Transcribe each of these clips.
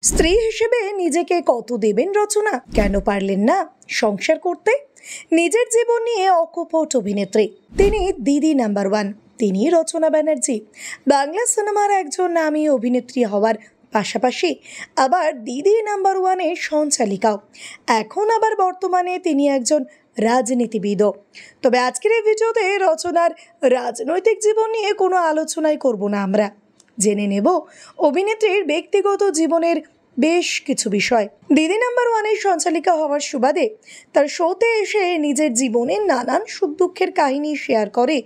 স্ত্রী হিসেবে নিজেকে কত দেবেন রচনা? কেন পারলেন না সংসার করতে? নিজের জীবন নিয়ে অকপট অভিনেত্রী। তিনি দিদি নাম্বার ওয়ান। তিনি রচনা ব্যানার্জি। বাংলা সিনেমার একজন নামী অভিনেত্রী হওয়ার পাশাপাশি আবার দিদি নাম্বার ওয়ানের সঞ্চালিকাও। এখন আবার বর্তমানে তিনি একজন রাজনীতিবিদও। তবে আজকের এই ভিডিওতে রচনার রাজনৈতিক জীবন নিয়ে কোনো আলোচনাই করব না। আমরা জেনে নেব অভিনেত্রীর ব্যক্তিগত জীবনের বেশ কিছু বিষয়। দিদি নাম্বার ওয়ানের সঞ্চালিকা হওয়ার সুবাদে তার শোতে এসে নিজের জীবনের নানান সুখ দুঃখের কাহিনী শেয়ার করে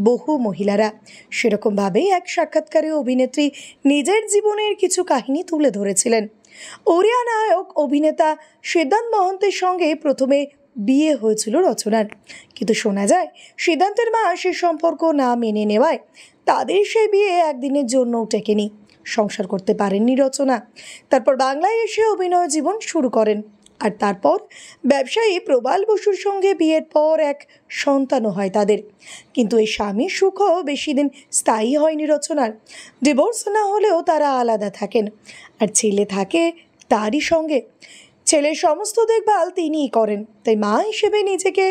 বহু মহিলারা। সেরকমভাবেই এক সাক্ষাৎকারে অভিনেত্রী নিজের জীবনের কিছু কাহিনী তুলে ধরেছিলেন। ওড়িয়া নায়ক অভিনেতা সিদ্ধান্ত মহন্তের সঙ্গে প্রথমে বিয়ে হয়েছিল রচনার, কিন্তু শোনা যায় সিদ্ধান্তের মা সে সম্পর্ক না মেনে নেওয়ায় তাদের সেই বিয়ে একদিনের জন্যও টেকেনি। সংসার করতে পারেননি রচনা। তারপর বাংলায় এসে অভিনয় জীবন শুরু করেন। আর তারপর ব্যবসায়ী প্রবাল বসুর সঙ্গে বিয়ের পর এক সন্তানও হয় তাদের। কিন্তু এই স্বামীর সুখও বেশি দিন স্থায়ী হয়নি রচনার। ডিভোর্স না হলেও তারা আলাদা থাকেন, আর ছেলে থাকে তারই সঙ্গে। ছেলের সমস্ত দেখভাল তিনিই করেন। তাই মা হিসেবে নিজেকে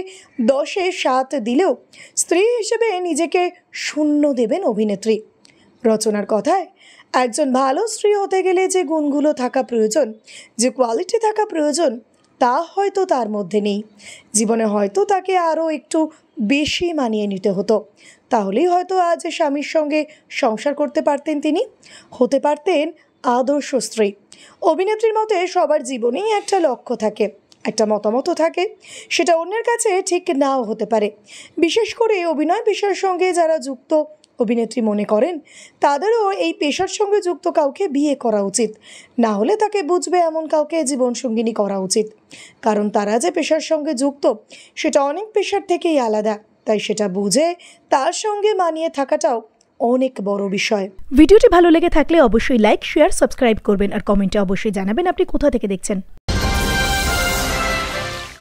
10-এ 7 দিলেও স্ত্রী হিসেবে নিজেকে 0 দেবেন অভিনেত্রী। রচনার কথায়, একজন ভালো স্ত্রী হতে গেলে যে গুণগুলো থাকা প্রয়োজন, যে কোয়ালিটি থাকা প্রয়োজন, তা হয়তো তার মধ্যে নেই। জীবনে হয়তো তাকে আরও একটু বেশি মানিয়ে নিতে হতো। তাহলেই হয়তো আজ স্বামীর সঙ্গে সংসার করতে পারতেন তিনি, হতে পারতেন আদর্শ স্ত্রী। অভিনেত্রীর মতে সবার জীবনেই একটা লক্ষ্য থাকে, একটা মতামত থাকে। সেটা অন্যের কাছে ঠিক নাও হতে পারে। বিশেষ করে অভিনয় পেশার সঙ্গে যারা যুক্ত অভিনেত্রী মনে করেন তাদেরও এই পেশার সঙ্গে যুক্ত কাউকে বিয়ে করা উচিত। না হলে তাকে বুঝবে এমন কাউকে জীবনসঙ্গিনী করা উচিত। কারণ তারা যে পেশার সঙ্গে যুক্ত সেটা অনেক পেশার থেকেই আলাদা। তাই সেটা বুঝে তার সঙ্গে মানিয়ে থাকাটাও অনেক বড় বিষয়। ভিডিওটি ভালো লেগে থাকলে অবশ্যই লাইক, শেয়ার, সাবস্ক্রাইব করবেন আর কমেন্টে অবশ্যই জানাবেন আপনি কোথা থেকে দেখছেন।